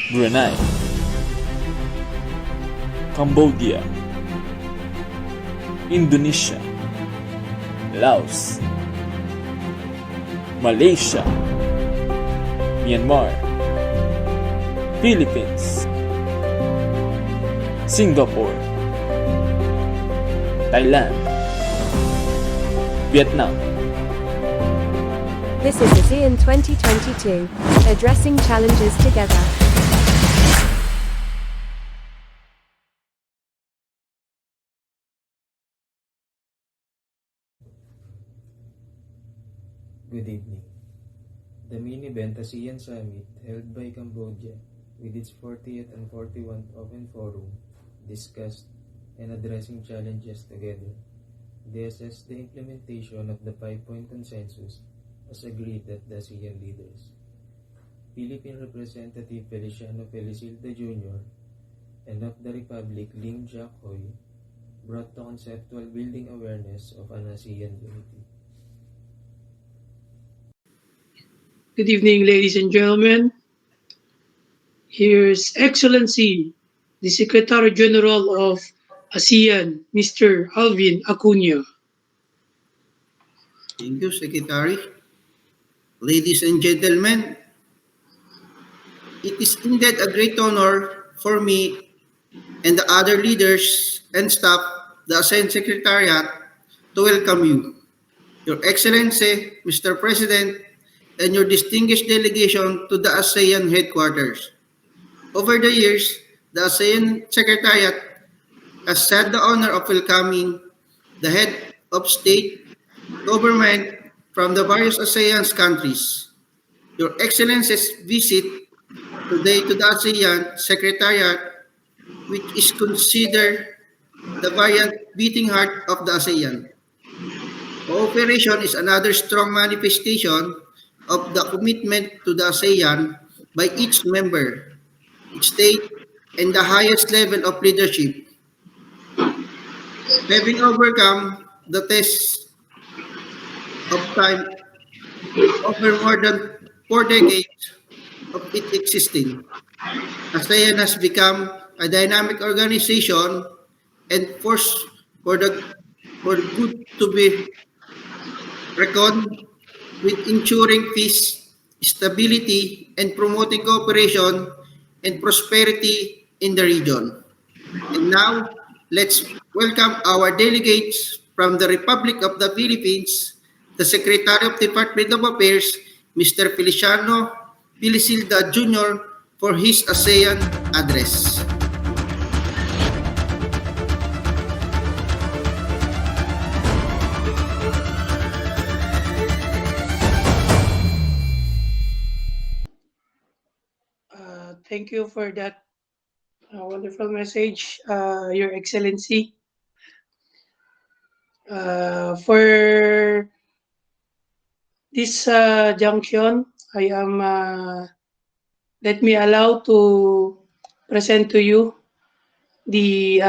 Brunei, Cambodia, Indonesia, Laos, Malaysia, Myanmar, Philippines, Singapore, Thailand, Vietnam. This is ASEAN 2022, addressing challenges together. Good evening. The main event ASEAN Summit held by Cambodia with its 40th and 41st Open Forum discussed and addressing challenges together. They assessed the implementation of the 5-point consensus as agreed at the ASEAN leaders. Philippine Representative Feliciano Felicilda Jr. and of the Republic Lim Jack Hoy brought the conceptual building awareness of an ASEAN unity. Good evening, ladies and gentlemen. Here's Excellency, the Secretary General of ASEAN, Mr. Alvin Acuña. Thank you, Secretary. Ladies and gentlemen, it is indeed a great honor for me and the other leaders and staff, the ASEAN Secretariat, to welcome you, Your Excellency, Mr. President, and your distinguished delegation to the ASEAN headquarters. Over the years, the ASEAN Secretariat has had the honor of welcoming the head of state, government from the various ASEAN countries. Your Excellency's visit today to the ASEAN Secretariat, which is considered the variant beating heart of the ASEAN. Cooperation is another strong manifestation of the commitment to the ASEAN by each member, each state, and the highest level of leadership. Having overcome the test of time over more than 4 decades of its existing, ASEAN has become a dynamic organization and force for good to be reckoned with, ensuring peace, stability, and promoting cooperation and prosperity in the region. And now, let's welcome our delegates from the Republic of the Philippines, the Secretary of Department of Affairs, Mr. Feliciano Felicilda Jr., for his ASEAN address. Thank you for that wonderful message, Your Excellency. For this junction, I am let me allow to present to you the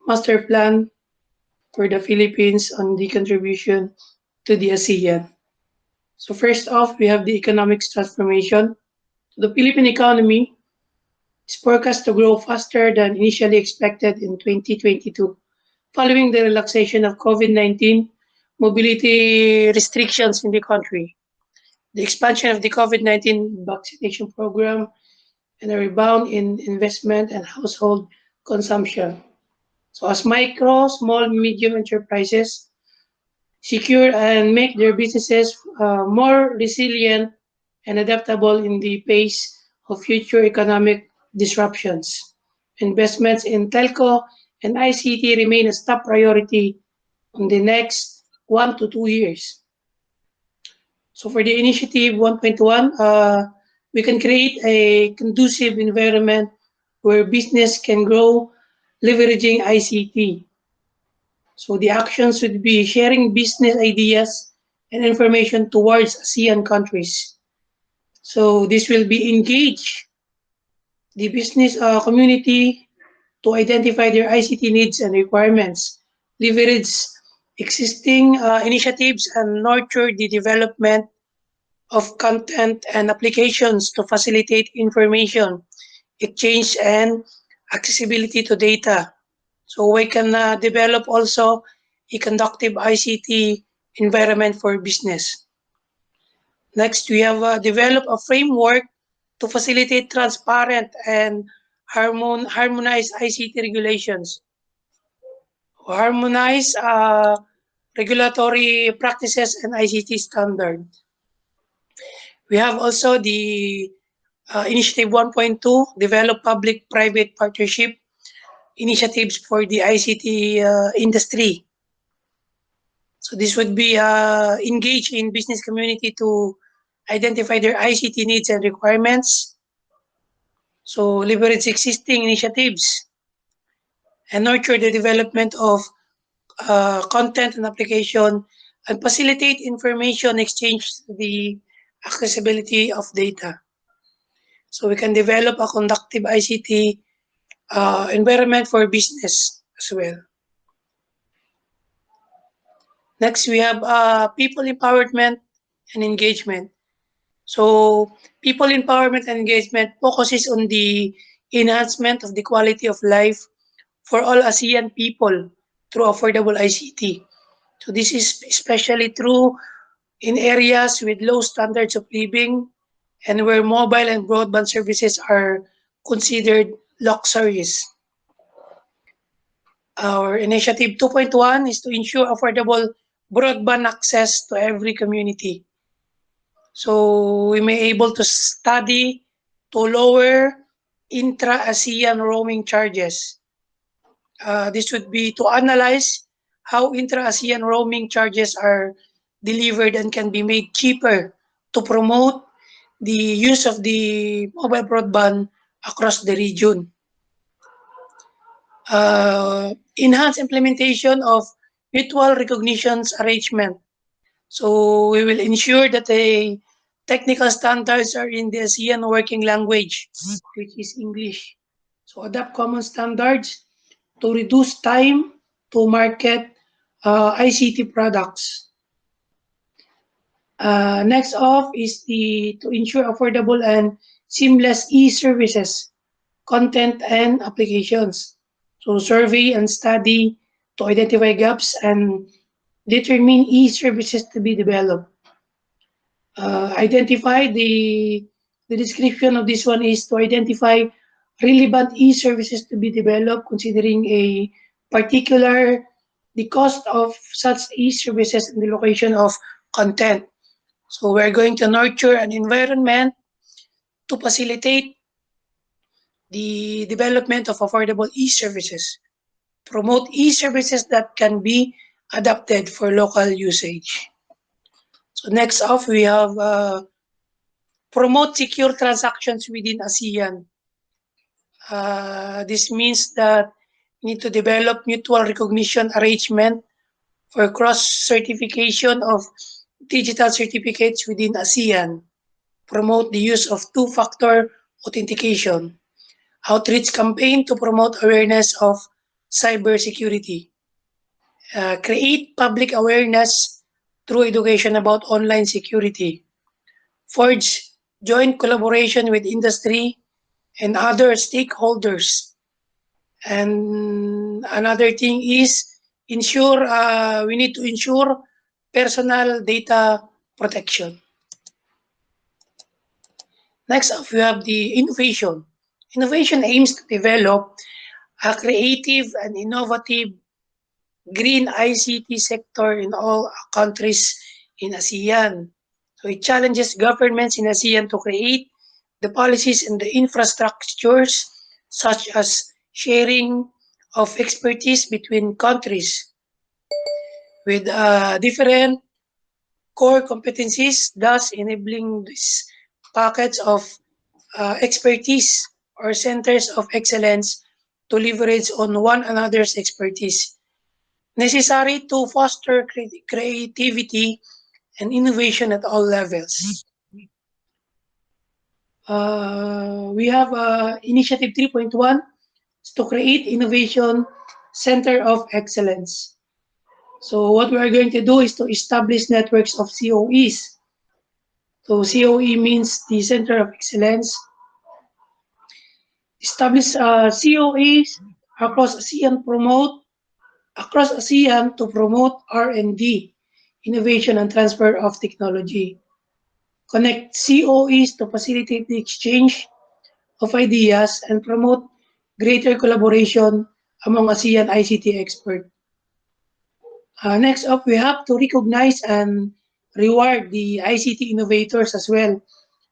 master plan for the Philippines on the contribution to the ASEAN. So first off, we have the economic transformation. The Philippine economy is forecast to grow faster than initially expected in 2022, following the relaxation of COVID-19 mobility restrictions in the country, the expansion of the COVID-19 vaccination program, and a rebound in investment and household consumption. So as micro, small, medium enterprises secure and make their businesses more resilient and adaptable in the face of future economic disruptions. Investments in telco and ICT remain a top priority in the next 1 to 2 years. So for the initiative 1.1, we can create a conducive environment where business can grow leveraging ICT. So the actions would be sharing business ideas and information towards ASEAN countries. So this will be engage the business community to identify their ICT needs and requirements, leverage existing initiatives and nurture the development of content and applications to facilitate information exchange and accessibility to data. So we can develop also a conductive ICT environment for business. Next, we have developed a framework to facilitate transparent and harmonized ICT regulations, harmonize regulatory practices and ICT standards. We have also the Initiative 1.2, develop public-private partnership initiatives for the ICT industry. So this would be engage in business community to identify their ICT needs and requirements. So leverage existing initiatives and nurture the development of content and application and facilitate information exchange to the accessibility of data. So we can develop a conductive ICT environment for business as well. Next, we have people empowerment and engagement. So, people empowerment and engagement focuses on the enhancement of the quality of life for all ASEAN people through affordable ICT. So, this is especially true in areas with low standards of living and where mobile and broadband services are considered luxuries. Our initiative 2.1 is to ensure affordable broadband access to every community. So we may able to study to lower intra-ASEAN roaming charges. This would be to analyze how intra-ASEAN roaming charges are delivered and can be made cheaper to promote the use of the mobile broadband across the region. Enhance implementation of mutual recognitions arrangement. So we will ensure that the technical standards are in the ASEAN working language, which is English. So adopt common standards to reduce time to market ICT products. Next off is the to ensure affordable and seamless e-services, content and applications. So survey and study to identify gaps and determine e-services to be developed. Identify the description of this one is to identify relevant e-services to be developed considering a particular the cost of such e-services and the location of content. So we're going to nurture an environment to facilitate the development of affordable e-services, promote e-services that can be adapted for local usage. So next off, we have promote secure transactions within ASEAN. This means that we need to develop mutual recognition arrangement for cross certification of digital certificates within ASEAN. Promote the use of two-factor authentication. Outreach campaign to promote awareness of cybersecurity. Create public awareness through education about online security. Forge joint collaboration with industry and other stakeholders. And another thing is ensure we need to ensure personal data protection. Next up, we have the innovation. Innovation aims to develop a creative and innovative green ICT sector in all countries in ASEAN. So it challenges governments in ASEAN to create the policies and the infrastructures such as sharing of expertise between countries with different core competencies, thus enabling these pockets of expertise or centers of excellence to leverage on one another's expertise, necessary to foster creativity and innovation at all levels. We have Initiative 3.1 to create innovation center of excellence. So what we are going to do is to establish networks of COEs So COE means the Center of Excellence. Establish COEs across ASEAN to promote R&D, innovation and transfer of technology. Connect COEs to facilitate the exchange of ideas and promote greater collaboration among ASEAN ICT experts. Next up, we have to recognize and reward the ICT innovators as well.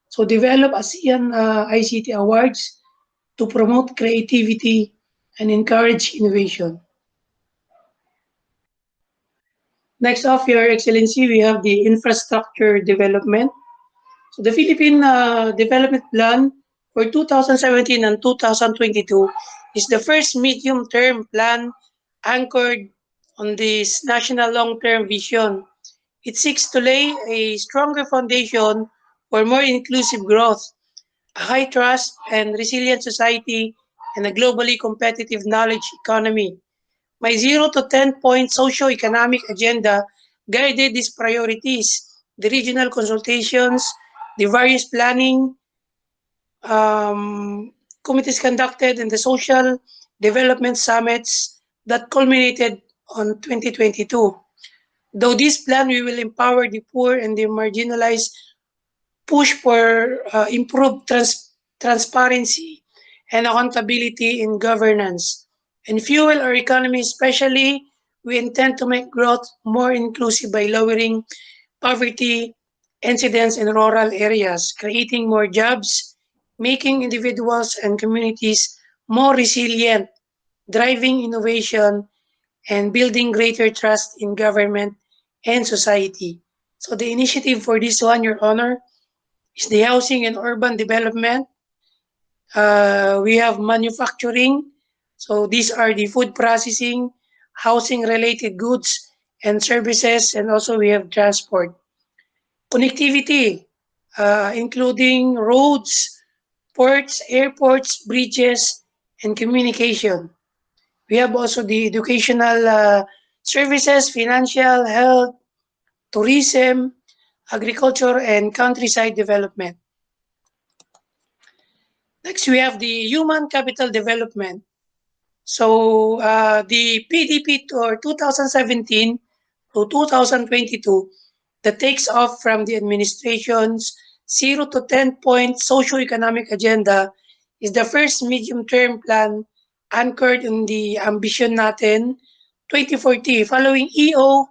So develop ASEAN ICT awards to promote creativity and encourage innovation. Next up, Your Excellency, we have the infrastructure development. So the Philippine Development Plan for 2017 and 2022 is the first medium-term plan anchored on this national long-term vision. It seeks to lay a stronger foundation for more inclusive growth, a high trust and resilient society, and a globally competitive knowledge economy. My 0 to 10-point socio-economic agenda guided these priorities, the regional consultations, the various planning committees conducted, and the social development summits that culminated on 2022. Though this plan, we will empower the poor and the marginalized, push for improved transparency and accountability in governance, and fuel our economy. Especially, we intend to make growth more inclusive by lowering poverty incidence in rural areas, creating more jobs, making individuals and communities more resilient, driving innovation, and building greater trust in government and society. So the initiative for this one, Your Honor, is the housing and urban development. We have manufacturing. So these are the food processing, housing related goods and services, and also we have transport. Connectivity, including roads, ports, airports, bridges, and communication. We have also the educational services, financial, health, tourism, agriculture, and countryside development. Next, we have the human capital development. So the PDP or 2017 to 2022 that takes off from the administration's 0 to 10-point socio-economic agenda is the first medium-term plan anchored in the Ambition Natin 2040 following EO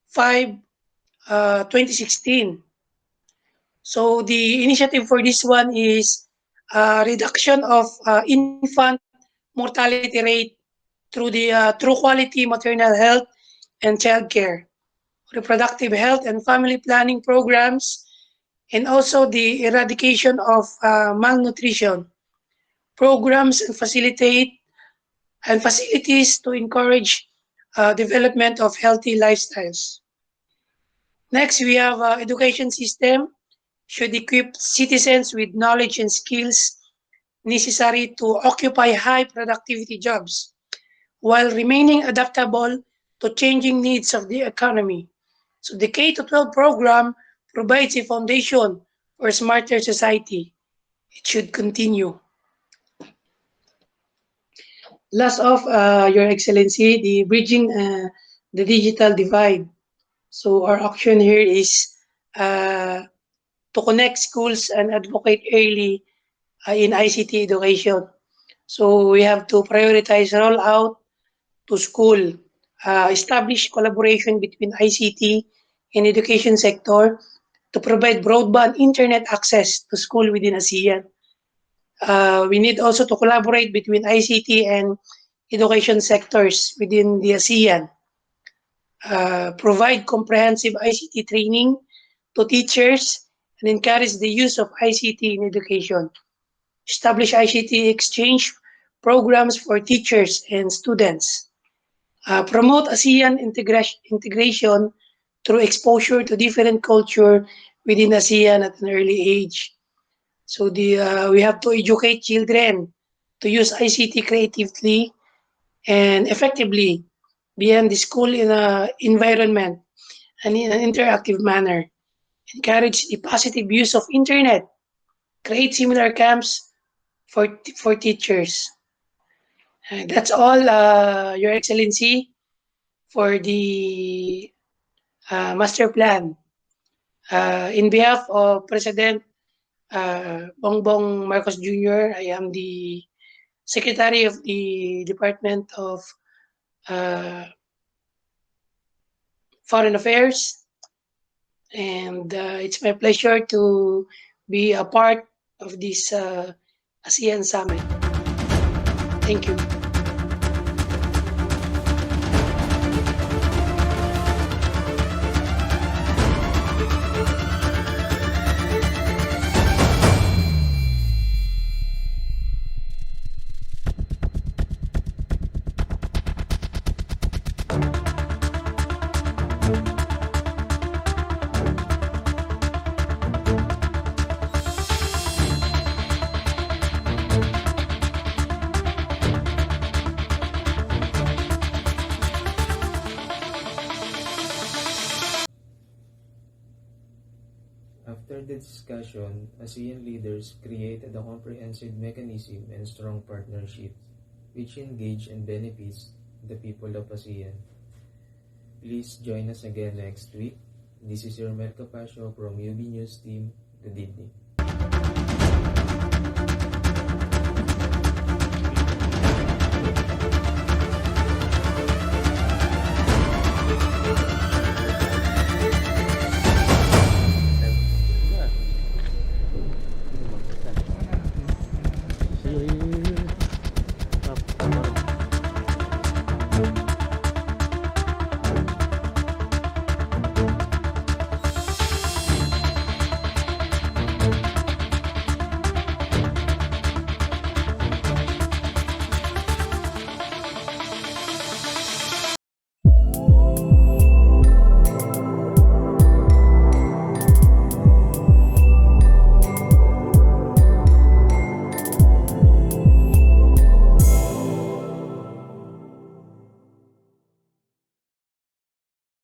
5 2016. So the initiative for this one is reduction of infant mortality rate through quality maternal health and childcare, reproductive health and family planning programs, and also the eradication of malnutrition programs and facilities to encourage development of healthy lifestyles. Next, we have education system should equip citizens with knowledge and skills necessary to occupy high productivity jobs while remaining adaptable to changing needs of the economy. So the K to 12 program provides a foundation for a smarter society. It should continue. Last of Your Excellency, the bridging the digital divide. So our action here is uh, to connect schools and advocate early in ICT education. So we have to prioritize rollout to school, establish collaboration between ICT and education sector to provide broadband internet access to school within ASEAN. We need also to collaborate between ICT and education sectors within the ASEAN. Provide comprehensive ICT training to teachers and encourage the use of ICT in education. Establish ICT exchange programs for teachers and students. Promote ASEAN integration through exposure to different culture within ASEAN at an early age. So we have to educate children to use ICT creatively and effectively beyond the school in a environment and in an interactive manner. encourage the positive use of internet, create similar camps for teachers. That's all, Your Excellency, for the master plan. In behalf of President Bongbong Marcos Jr., I am the Secretary of the Department of uh, Foreign Affairs, and it's my pleasure to be a part of this ASEAN Summit. Thank you. After the discussion, ASEAN leaders created a comprehensive mechanism and strong partnerships which engage and benefits the people of ASEAN. Please join us again next week. This is your Mel Capasio from UB News Team. Good evening.